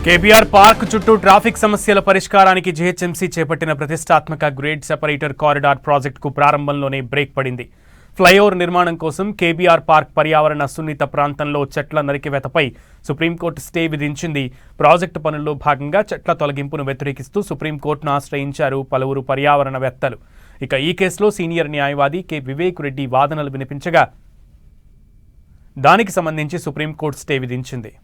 KBR park చుట్టూ traffic సమస్యల పరిష్కారానికి జీహెచ్ఎంసీ చేపట్టిన ప్రతిష్టాత్మక గ్రేడ్ సెపరేటర్ కారిడార్ ప్రాజెక్టుకు ప్రారంభంలోనే బ్రేక్ పడింది. ఫ్లైఓవర్ నిర్మాణం కోసం కేబీఆర్ పార్క్ పర్యావరణ సున్నిత ప్రాంతంలో చెట్ల నరికివేతపై సుప్రీంకోర్టు స్టే విధించింది. ప్రాజెక్టు పనుల్లో భాగంగా చెట్ల తొలగింపును వ్యతిరేకిస్తూ సుప్రీంకోర్టును ఆశ్రయించారు పలువురు పర్యావరణవేత్తలు. ఇక ఈ కేసులో సీనియర్ న్యాయవాది కె వివేక్ రెడ్డి వాదనలు వినిపించగా దానికి సంబంధించి సుప్రీంకోర్టు స్టే విధించింది.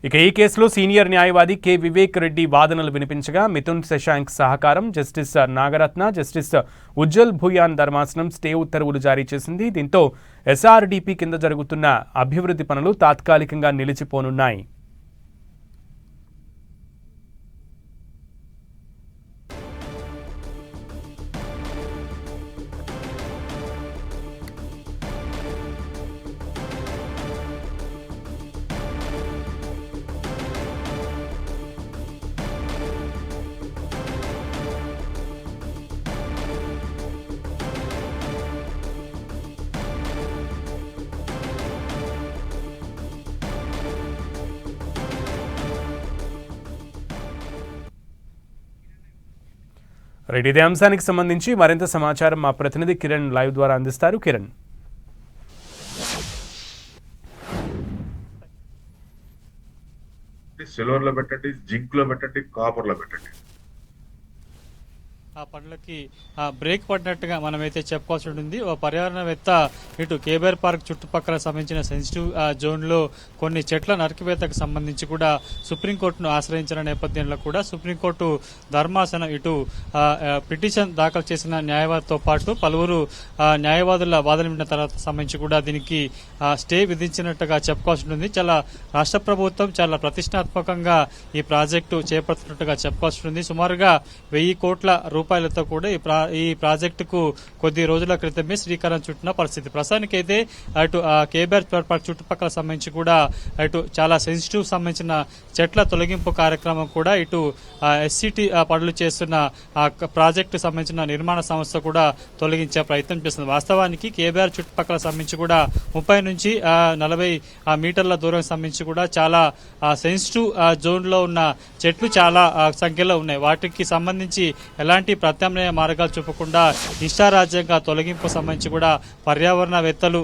ఇక ఈ కేసులో సీనియర్ న్యాయవాది కె వివేక్ రెడ్డి వాదనలు వినిపించగా మిథున్ శశాంక్ సహకారం, జస్టిస్ నాగరత్న, జస్టిస్ ఉజ్జల్ భూయాన్ ధర్మాసనం స్టే ఉత్తర్వులు జారీ చేసింది. దీంతో ఎస్ఆర్డీపీ కింద జరుగుతున్న అభివృద్ధి పనులు తాత్కాలికంగా నిలిచిపోనున్నాయి. ఇదే అంశానికి సంబంధించి మరింత సమాచారం మా ప్రతినిధి కిరణ్ లైవ్ ద్వారా అందిస్తారు. కిరణ్, సిల్వర్ లో పెట్టండి, జింక్ లో పెట్టండి, కాపర్ లో పెట్టండి, ఆ పనులకి బ్రేక్ పడినట్టుగా మనమైతే చెప్పుకోవాల్సి ఉంటుంది. ఓ పర్యావరణవేత్త ఇటు కేబీఆర్ పార్క్ చుట్టుపక్కల సంబంధించిన సెన్సిటివ్ జోన్లో కొన్ని చెట్ల నరికివేతకు సంబంధించి కూడా సుప్రీంకోర్టును ఆశ్రయించిన నేపథ్యంలో కూడా సుప్రీంకోర్టు ధర్మాసనం ఇటు పిటిషన్ దాఖలు చేసిన న్యాయవాదితో పాటు పలువురు న్యాయవాదుల వాదన విన్న తర్వాత సంబంధించి కూడా దీనికి స్టే విధించినట్టుగా చెప్పుకోవాల్సి ఉంటుంది. చాలా రాష్ట్ర ప్రభుత్వం చాలా ప్రతిష్టాత్మకంగా ఈ ప్రాజెక్టు చేపడుతున్నట్టుగా చెప్పుకోవాల్సి ఉంటుంది. సుమారుగా 1000 కోట్ల రూపాయలతో కూడా ఈ ప్రాజెక్టుకు కొద్ది రోజుల క్రితమే శ్రీకారం చుట్టిన పరిస్థితి. ప్రస్తుతానికైతే అటు కేబీఆర్ పార్క్ చుట్టుపక్కల సంబంధించి కూడా అటు చాలా సెన్సిటివ్ సంబంధించిన చెట్ల తొలగింపు కార్యక్రమం కూడా ఇటు ఎస్సిటీ పనులు చేస్తున్న ప్రాజెక్టు సంబంధించిన నిర్మాణ సంస్థ కూడా తొలగించే ప్రయత్నం చేస్తుంది. వాస్తవానికి కేబీఆర్ చుట్టుపక్కల సంబంధించి కూడా 30 నుంచి 40 మీటర్ల దూరం సంబంధించి కూడా చాలా సెన్సిటివ్ జోన్ లో ఉన్న చెట్లు చాలా సంఖ్యలో ఉన్నాయి. వాటికి సంబంధించి ఎలాంటి ప్రత్యామ్నాయ మార్గాలు చూపకుండా ఇష్టారాజ్యంగా తొలగింపు సంబంధించి కూడా పర్యావరణవేత్తలు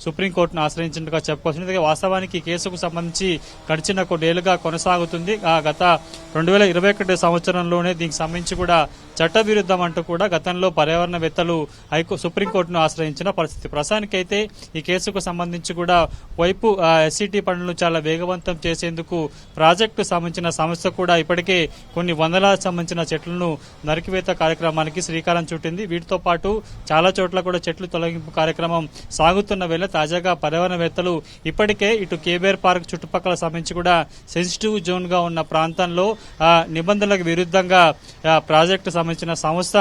సుప్రీంకోర్టును ఆశ్రయించినట్టుగా చెప్పుకోవచ్చు. వాస్తవానికి ఈ కేసుకు సంబంధించి గడిచిన కొన్నేళ్లుగా కొనసాగుతుంది. గత 2021 సంవత్సరంలోనే దీనికి సంబంధించి కూడా చట్టవిరుద్ధం అంటూ కూడా గతంలో పర్యావరణవేత్తలు సుప్రీంకోర్టును ఆశ్రయించిన పరిస్థితి. ప్రస్తుతానికైతే ఈ కేసుకు సంబంధించి కూడా వైపు ఎస్సిటీ పనులను చాలా వేగవంతం చేసేందుకు ప్రాజెక్టు సంబంధించిన సంస్థ కూడా ఇప్పటికే కొన్ని వందలాది సంబంధించిన చెట్లను నరికివేత కార్యక్రమానికి శ్రీకారం చుట్టింది. వీటితో పాటు చాలా చోట్ల కూడా చెట్లు తొలగింపు కార్యక్రమం సాగుతున్న వేళ తాజాగా పర్యావరణవేత్తలు ఇప్పటికే ఇటు కేబీఆర్ పార్క్ చుట్టుపక్కల సంబంధించి కూడా సెన్సిటివ్ జోన్ గా ఉన్న ప్రాంతంలో నిబంధనలకు విరుద్ధంగా ప్రాజెక్టు సంబంధించిన సంస్థ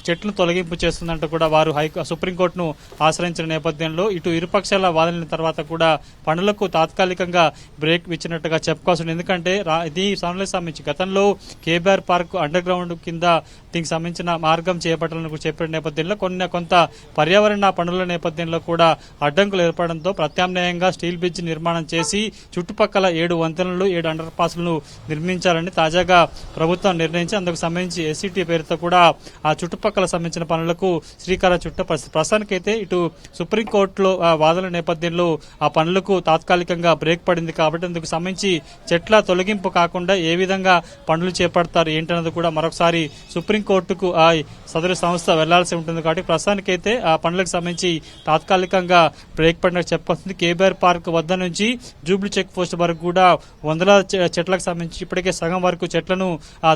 చెట్లను తొలగింపు చేస్తుందంటూ కూడా వారు సుప్రీంకోర్టును ఆశ్రయించిన నేపథ్యంలో ఇటు ఇరుపక్షాల వాదనల తర్వాత కూడా పనులకు తాత్కాలికంగా బ్రేక్ ఇచ్చినట్టుగా చెప్పుకోవాల్సి. ఎందుకంటే ఇది పనులకు సంబంధించి గతంలో కేబీఆర్ పార్క్ అండర్ గ్రౌండ్ కింద దీనికి సంబంధించిన మార్గం చేపట్టాలని చెప్పిన నేపథ్యంలో కొంత పర్యావరణ పనుల నేపథ్యంలో కూడా అడ్డంకులు ఏర్పడడంతో ప్రత్యామ్నాయంగా స్టీల్ బ్రిడ్జ్ నిర్మాణం చేసి చుట్టుపక్కల 7 వంతెనలు 7 అండర్ పాస్లను నిర్మించాలని తాజాగా ప్రభుత్వం నిర్ణయించి అందుకు సంబంధించి ఎస్సిటీ పేరుతో కూడా ఆ చుట్టుపక్కల సంబంధించిన పనులకు శ్రీకారం చుట్ట పరిస్థితి. ప్రస్తుతానికైతే ఇటు సుప్రీంకోర్టులో వాదనల నేపథ్యంలో ఆ పనులకు తాత్కాలికంగా బ్రేక్ పడింది కాబట్టి అందుకు సంబంధించి చెట్ల తొలగింపు కాకుండా ఏ విధంగా పనులు చేపడతారు ఏంటన్నది కూడా మరొకసారి సుప్రీంకోర్టుకు ఆ సదరు సంస్థ వెళ్లాల్సి ఉంటుంది. కాబట్టి ప్రస్తుతానికైతే ఆ పనులకు సంబంధించి తాత్కాలికంగా బ్రేక్ పడినట్టు చెప్పుకొస్తుంది. కేబీఆర్ పార్క్ వద్ద నుంచి జూబ్లీ చెక్ పోస్ట్ వరకు కూడా వందల చెట్లకు సంబంధించి ఇప్పటికే సగం వరకు చెట్లను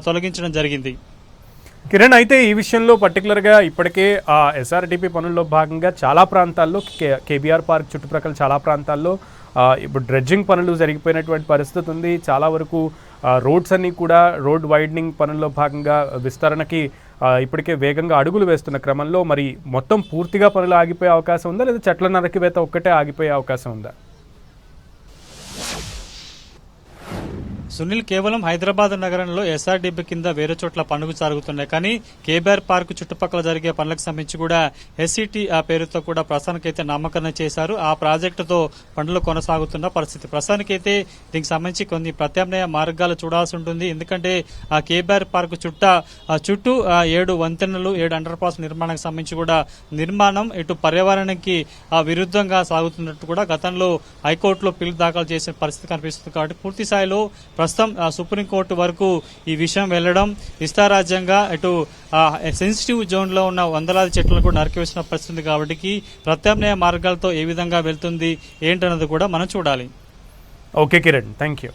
తొలగించడం జరిగింది. కిరణ్, అయితే ఈ విషయంలో పర్టికులర్గా ఇప్పటికే ఎస్ఆర్డీపీ పనుల్లో భాగంగా చాలా ప్రాంతాల్లో కేబీఆర్ పార్క్ చుట్టుప్రక్కల చాలా ప్రాంతాల్లో ఇప్పుడు డ్రెడ్జింగ్ పనులు జరిగిపోయినటువంటి పరిస్థితి ఉంది. చాలా వరకు రోడ్స్ అన్నీ కూడా రోడ్ వైడనింగ్ పనుల్లో భాగంగా విస్తరణకి ఇప్పటికే వేగంగా అడుగులు వేస్తున్న క్రమంలో మరి మొత్తం పూర్తిగా పనులు ఆగిపోయే అవకాశం ఉందా, లేదా చెట్ల నరికివేత ఒక్కటే ఆగిపోయే అవకాశం ఉందా? సునీల్, కేవలం హైదరాబాద్ నగరంలో ఎస్ఆర్డీబీ కింద వేరే చోట్ల పనులు జరుగుతున్నాయి, కానీ కేబీఆర్ పార్క్ చుట్టుపక్కల జరిగే పనులకు సంబంధించి కూడా ఎస్సిటీ ఆ పేరుతో కూడా ప్రస్తుతానికైతే నామకరణం చేశారు. ఆ ప్రాజెక్టుతో పనులు కొనసాగుతున్న పరిస్థితి. ప్రస్తుతానికైతే దీనికి సంబంధించి కొన్ని ప్రత్యామ్నాయ మార్గాలు చూడాల్సి ఉంటుంది. ఎందుకంటే ఆ కేబీఆర్ పార్క్ చుట్టూ 7 వంతెనలు, 7 అండర్ పాస్ నిర్మాణానికి సంబంధించి కూడా నిర్మాణం ఇటు పర్యావరణానికి విరుద్ధంగా సాగుతున్నట్టు కూడా గతంలో హైకోర్టులో పిల్ దాఖలు చేసిన పరిస్థితి కనిపిస్తుంది. కాబట్టి పూర్తి స్థాయిలో ప్రస్తుతం సుప్రీంకోర్టు వరకు ఈ విషయం వెళ్లడం ఇష్టారాజ్యంగా ఇటు సెన్సిటివ్ జోన్ లో ఉన్న వందలాది చెట్లను కూడా నరికివేసిన పరిస్థితి. కాబట్టి ప్రత్యామ్నాయ మార్గాలతో ఏ విధంగా వెళ్తుంది ఏంటన్నది కూడా మనం చూడాలి. Okay Kiran, thank you.